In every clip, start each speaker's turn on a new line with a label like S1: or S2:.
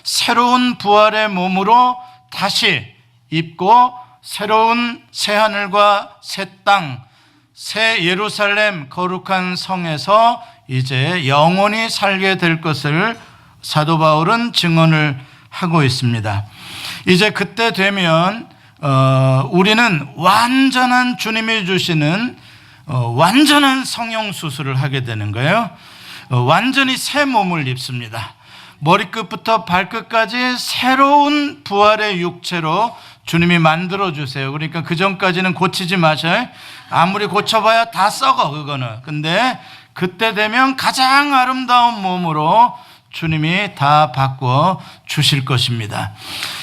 S1: 새로운 부활의 몸으로 다시 입고 새로운 새하늘과 새 땅, 새 예루살렘 거룩한 성에서 이제 영원히 살게 될 것을 사도 바울은 증언을 하고 있습니다. 이제 그때 되면 우리는 완전한 주님이 주시는 완전한 성형 수술을 하게 되는 거예요. 완전히 새 몸을 입습니다. 머리끝부터 발끝까지 새로운 부활의 육체로 주님이 만들어 주세요. 그러니까 그 전까지는 고치지 마셔요. 아무리 고쳐봐야 다 썩어 그거는. 근데 그때 되면 가장 아름다운 몸으로 주님이 다 바꿔 주실 것입니다.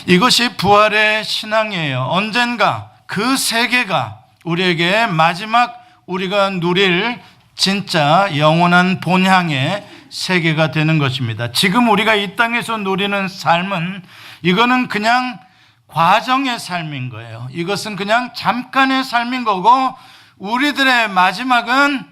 S1: 이것이 부활의 신앙이에요. 언젠가 그 세계가 우리에게 마지막 우리가 누릴 진짜 영원한 본향의 세계가 되는 것입니다. 지금 우리가 이 땅에서 누리는 삶은 이거는 그냥 과정의 삶인 거예요. 이것은 그냥 잠깐의 삶인 거고 우리들의 마지막은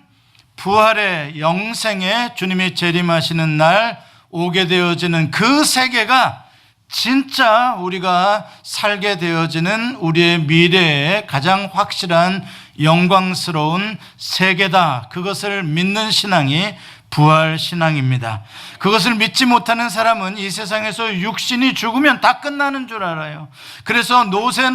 S1: 부활의 영생에 주님이 재림하시는 날 오게 되어지는 그 세계가 진짜 우리가 살게 되어지는 우리의 미래의 가장 확실한 영광스러운 세계다. 그것을 믿는 신앙이 부활 신앙입니다. 그것을 믿지 못하는 사람은 이 세상에서 육신이 죽으면 다 끝나는 줄 알아요. 그래서 노세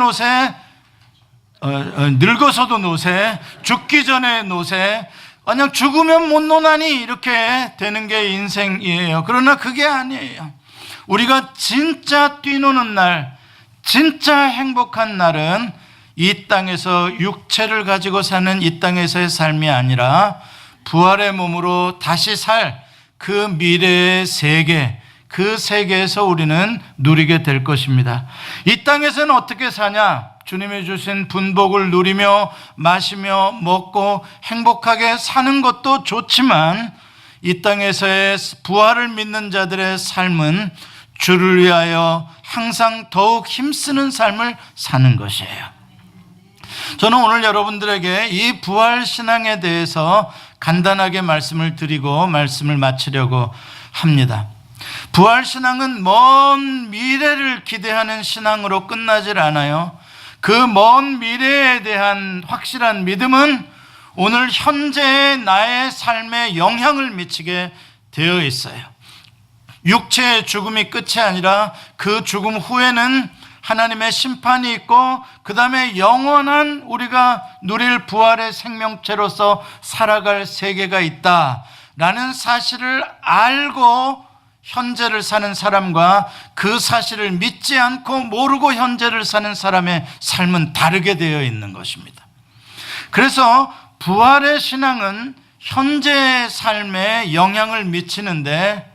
S1: 늙어서도 노세, 죽기 전에 노세, 그냥 죽으면 못 노나니 이렇게 되는 게 인생이에요. 그러나 그게 아니에요. 우리가 진짜 뛰노는 날, 진짜 행복한 날은 이 땅에서 육체를 가지고 사는 이 땅에서의 삶이 아니라 부활의 몸으로 다시 살 그 미래의 세계, 그 세계에서 우리는 누리게 될 것입니다. 이 땅에서는 어떻게 사냐? 주님이 주신 분복을 누리며 마시며 먹고 행복하게 사는 것도 좋지만 이 땅에서의 부활을 믿는 자들의 삶은 주를 위하여 항상 더욱 힘쓰는 삶을 사는 것이에요. 저는 오늘 여러분들에게 이 부활 신앙에 대해서 간단하게 말씀을 드리고 말씀을 마치려고 합니다. 부활 신앙은 먼 미래를 기대하는 신앙으로 끝나질 않아요. 그 먼 미래에 대한 확실한 믿음은 오늘 현재의 나의 삶에 영향을 미치게 되어 있어요. 육체의 죽음이 끝이 아니라 그 죽음 후에는 하나님의 심판이 있고 그 다음에 영원한 우리가 누릴 부활의 생명체로서 살아갈 세계가 있다라는 사실을 알고 현재를 사는 사람과 그 사실을 믿지 않고 모르고 현재를 사는 사람의 삶은 다르게 되어 있는 것입니다. 그래서 부활의 신앙은 현재의 삶에 영향을 미치는데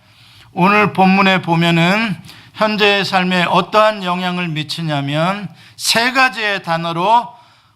S1: 오늘 본문에 보면은 현재의 삶에 어떠한 영향을 미치냐면 세 가지의 단어로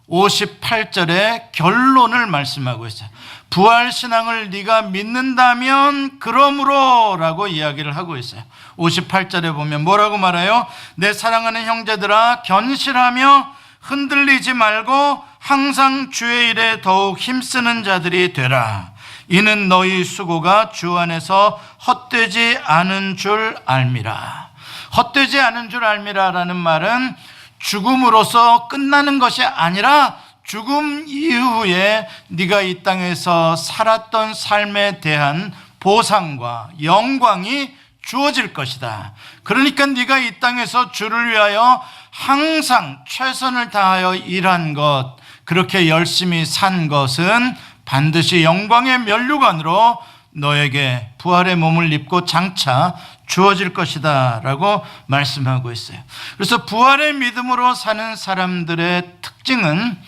S1: 58절에 결론을 말씀하고 있어요. 부활신앙을 네가 믿는다면 그러므로 라고 이야기를 하고 있어요. 58절에 보면 뭐라고 말해요? 내 사랑하는 형제들아 견실하며 흔들리지 말고 항상 주의 일에 더욱 힘쓰는 자들이 되라. 이는 너희 수고가 주 안에서 헛되지 않은 줄 알미라. 헛되지 않은 줄 알미라라는 말은 죽음으로써 끝나는 것이 아니라 죽음 이후에 네가 이 땅에서 살았던 삶에 대한 보상과 영광이 주어질 것이다. 그러니까 네가 이 땅에서 주를 위하여 항상 최선을 다하여 일한 것, 그렇게 열심히 산 것은 반드시 영광의 면류관으로 너에게 부활의 몸을 입고 장차 주어질 것이다 라고 말씀하고 있어요. 그래서 부활의 믿음으로 사는 사람들의 특징은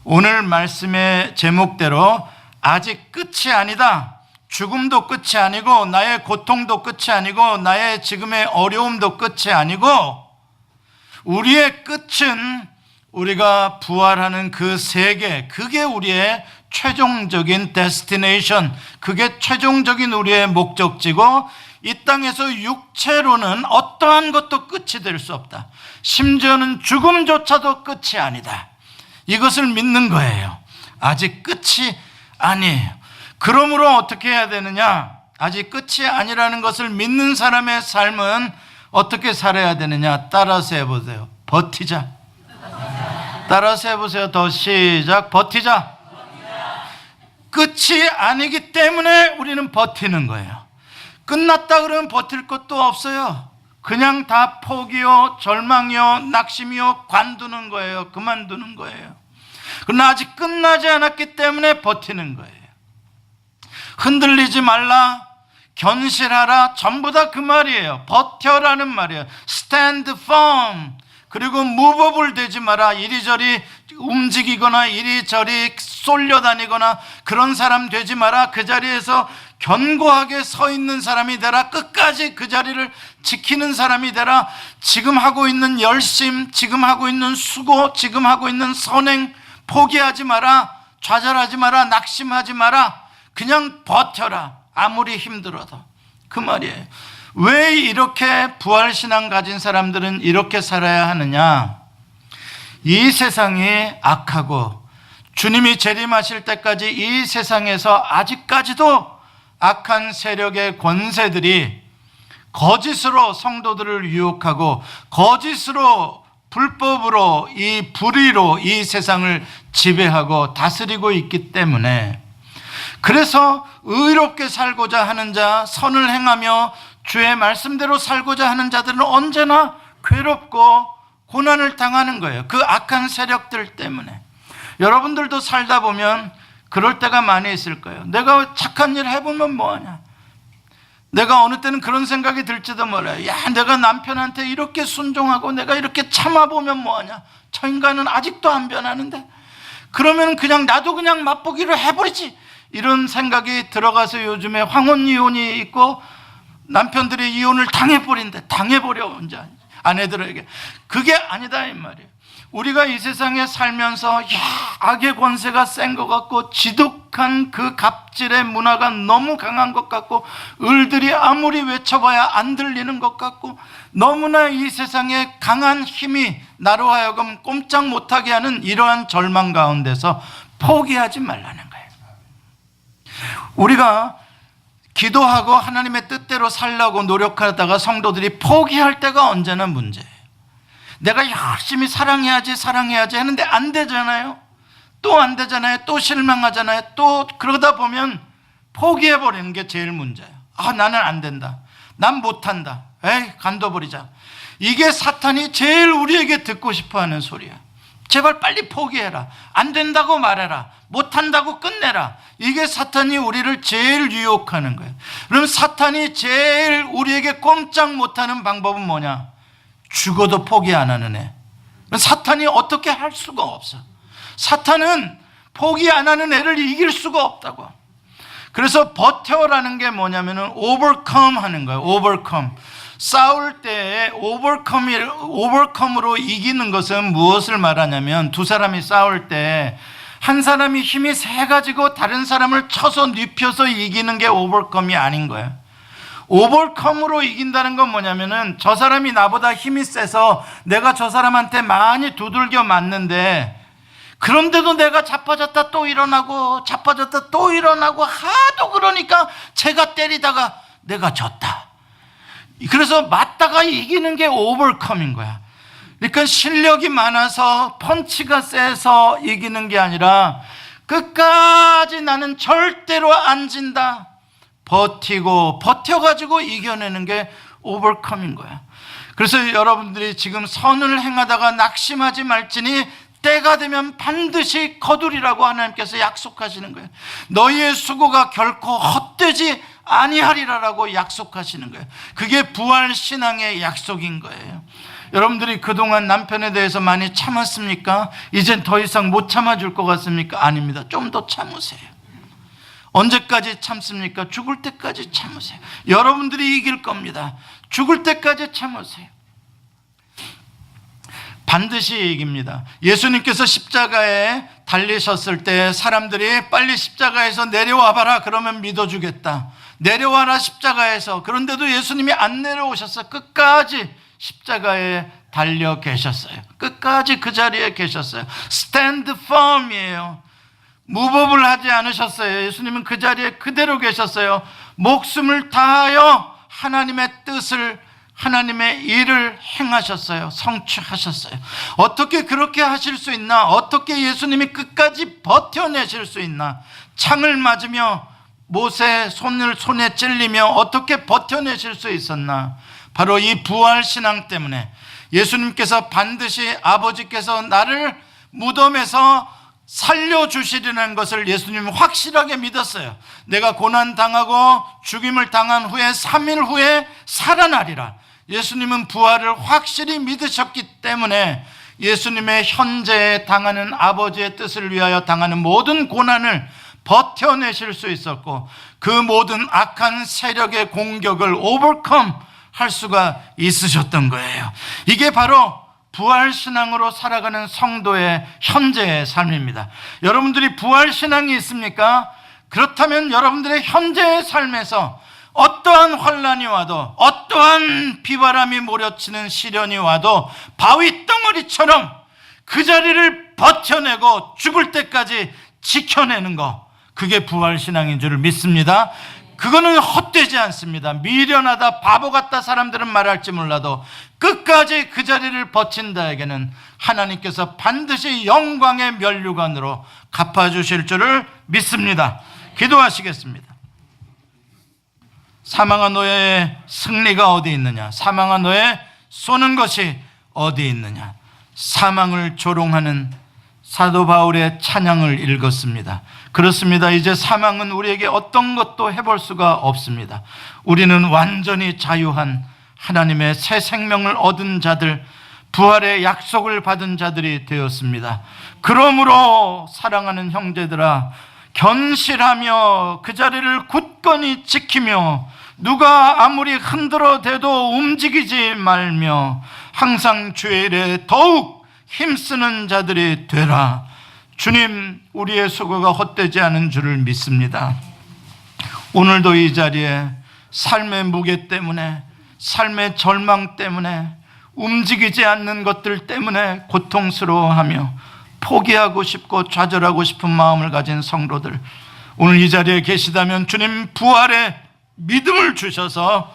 S1: 오늘 말씀의 제목대로 아직 끝이 아니다. 죽음도 끝이 아니고 나의 고통도 끝이 아니고 나의 지금의 어려움도 끝이 아니고 우리의 끝은 우리가 부활하는 그 세계, 그게 우리의 최종적인 데스티네이션, 그게 최종적인 우리의 목적지고 이 땅에서 육체로는 어떠한 것도 끝이 될 수 없다. 심지어는 죽음조차도 끝이 아니다. 이것을 믿는 거예요. 아직 끝이 아니에요. 그러므로 어떻게 해야 되느냐? 아직 끝이 아니라는 것을 믿는 사람의 삶은 어떻게 살아야 되느냐? 따라서 해보세요. 버티자. 따라서 해보세요. 더 시작. 버티자. 끝이 아니기 때문에 우리는 버티는 거예요. 끝났다 그러면 버틸 것도 없어요. 그냥 다 포기요, 절망이요, 낙심이요, 관두는 거예요. 그만두는 거예요. 그러나 아직 끝나지 않았기 때문에 버티는 거예요. 흔들리지 말라, 견실하라, 전부 다 그 말이에요. 버텨라는 말이에요. Stand firm. 그리고 무법을 되지 마라. 이리저리 움직이거나 이리저리 쏠려다니거나 그런 사람 되지 마라. 그 자리에서 견고하게 서 있는 사람이 되라. 끝까지 그 자리를 지키는 사람이 되라. 지금 하고 있는 열심, 지금 하고 있는 수고, 지금 하고 있는 선행 포기하지 마라. 좌절하지 마라. 낙심하지 마라. 그냥 버텨라. 아무리 힘들어도. 그 말이에요. 왜 이렇게 부활신앙 가진 사람들은 이렇게 살아야 하느냐? 이 세상이 악하고 주님이 재림하실 때까지 이 세상에서 아직까지도 악한 세력의 권세들이 거짓으로 성도들을 유혹하고 거짓으로 불법으로 이 불의로 이 세상을 지배하고 다스리고 있기 때문에, 그래서 의롭게 살고자 하는 자, 선을 행하며 주의 말씀대로 살고자 하는 자들은 언제나 괴롭고 고난을 당하는 거예요. 그 악한 세력들 때문에. 여러분들도 살다 보면 그럴 때가 많이 있을 거예요. 내가 착한 일 해보면 뭐하냐. 내가 어느 때는 그런 생각이 들지도 몰라요. 야, 내가 남편한테 이렇게 순종하고 내가 이렇게 참아보면 뭐하냐. 저 인간은 아직도 안 변하는데. 그러면 그냥 나도 그냥 맛보기로 해버리지. 이런 생각이 들어가서 요즘에 황혼 이혼이 있고 남편들이 이혼을 당해버려 이제 아내들에게. 그게 아니다 이 말이에요. 우리가 이 세상에 살면서 악의 권세가 센 것 같고 지독한 그 갑질의 문화가 너무 강한 것 같고 을들이 아무리 외쳐봐야 안 들리는 것 같고 너무나 이 세상에 강한 힘이 나로 하여금 꼼짝 못하게 하는 이러한 절망 가운데서 포기하지 말라는 거예요. 우리가 기도하고 하나님의 뜻대로 살려고 노력하다가 성도들이 포기할 때가 언제나 문제예요. 내가 열심히 사랑해야지 했는데 안 되잖아요. 또 안 되잖아요. 또 실망하잖아요. 또 그러다 보면 포기해버리는 게 제일 문제예요. 나는 안 된다. 난 못한다. 간둬버리자. 이게 사탄이 제일 우리에게 듣고 싶어하는 소리야. 제발 빨리 포기해라. 안 된다고 말해라. 못한다고 끝내라. 이게 사탄이 우리를 제일 유혹하는 거예요. 그럼 사탄이 제일 우리에게 꼼짝 못하는 방법은 뭐냐? 죽어도 포기 안 하는 애. 사탄이 어떻게 할 수가 없어. 사탄은 포기 안 하는 애를 이길 수가 없다고. 그래서 버텨라는 게 뭐냐면은 overcome 하는 거예요. overcome. 싸울 때 overcome으로 이기는 것은 무엇을 말하냐면, 두 사람이 싸울 때 한 사람이 힘이 세 가지고 다른 사람을 쳐서 눕혀서 이기는 게 overcome이 아닌 거예요. 오버컴으로 이긴다는 건 뭐냐면은, 저 사람이 나보다 힘이 세서 내가 저 사람한테 많이 두들겨 맞는데 그런데도 내가 자빠졌다 또 일어나고 자빠졌다 또 일어나고 하도 그러니까 제가 때리다가 내가 졌다. 그래서 맞다가 이기는 게 오버컴인 거야. 그러니까 실력이 많아서 펀치가 세서 이기는 게 아니라 끝까지 나는 절대로 안 진다. 버텨가지고 이겨내는 게 오버컴인 거야. 그래서 여러분들이 지금 선을 행하다가 낙심하지 말지니 때가 되면 반드시 거두리라고 하나님께서 약속하시는 거예요. 너희의 수고가 결코 헛되지 아니하리라라고 약속하시는 거예요. 그게 부활신앙의 약속인 거예요. 여러분들이 그동안 남편에 대해서 많이 참았습니까? 이젠 더 이상 못 참아줄 것 같습니까? 아닙니다. 좀 더 참으세요. 언제까지 참습니까? 죽을 때까지 참으세요. 여러분들이 이길 겁니다. 죽을 때까지 참으세요. 반드시 이깁니다. 예수님께서 십자가에 달리셨을 때 사람들이 빨리 십자가에서 내려와 봐라 그러면 믿어주겠다. 내려와라 십자가에서. 그런데도 예수님이 안 내려오셨어요. 끝까지 십자가에 달려 계셨어요. 끝까지 그 자리에 계셨어요. Stand firm이에요. 무법을 하지 않으셨어요. 예수님은 그 자리에 그대로 계셨어요. 목숨을 다하여 하나님의 뜻을, 하나님의 일을 행하셨어요. 성취하셨어요. 어떻게 그렇게 하실 수 있나? 어떻게 예수님이 끝까지 버텨내실 수 있나? 창을 맞으며 못에 손에 찔리며 어떻게 버텨내실 수 있었나? 바로 이 부활신앙 때문에 예수님께서 반드시 아버지께서 나를 무덤에서 살려주시리라는 것을 예수님은 확실하게 믿었어요. 내가 고난당하고 죽임을 당한 후에 3일 후에 살아나리라. 예수님은 부활을 확실히 믿으셨기 때문에 예수님의 현재에 당하는 아버지의 뜻을 위하여 당하는 모든 고난을 버텨내실 수 있었고, 그 모든 악한 세력의 공격을 오버컴 할 수가 있으셨던 거예요. 이게 바로 부활신앙으로 살아가는 성도의 현재의 삶입니다. 여러분들이 부활신앙이 있습니까? 그렇다면 여러분들의 현재의 삶에서 어떠한 환난이 와도, 어떠한 비바람이 몰아치는 시련이 와도 바위 덩어리처럼 그 자리를 버텨내고 죽을 때까지 지켜내는 것, 그게 부활신앙인 줄 믿습니다. 그거는 헛되지 않습니다. 미련하다, 바보 같다 사람들은 말할지 몰라도 끝까지 그 자리를 버틴 자에게는 하나님께서 반드시 영광의 면류관으로 갚아주실 줄을 믿습니다. 기도하시겠습니다. 사망한 너의 승리가 어디 있느냐? 사망한 너의 쏘는 것이 어디 있느냐? 사망을 조롱하는 사도 바울의 찬양을 읽었습니다. 그렇습니다. 이제 사망은 우리에게 어떤 것도 해볼 수가 없습니다. 우리는 완전히 자유한 하나님의 새 생명을 얻은 자들, 부활의 약속을 받은 자들이 되었습니다. 그러므로 사랑하는 형제들아, 견실하며 그 자리를 굳건히 지키며 누가 아무리 흔들어대도 움직이지 말며 항상 주의 일에 더욱 힘쓰는 자들이 되라. 주님, 우리의 수고가 헛되지 않은 줄을 믿습니다. 오늘도 이 자리에 삶의 무게 때문에, 삶의 절망 때문에, 움직이지 않는 것들 때문에 고통스러워하며 포기하고 싶고 좌절하고 싶은 마음을 가진 성도들, 오늘 이 자리에 계시다면 주님 부활의 믿음을 주셔서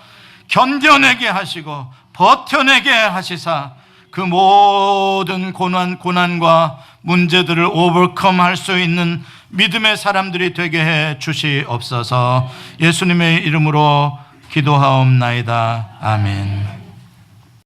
S1: 견뎌내게 하시고 버텨내게 하시사 그 모든 고난과 문제들을 오버컴 할 수 있는 믿음의 사람들이 되게 해 주시옵소서. 예수님의 이름으로 기도하옵나이다. 아멘.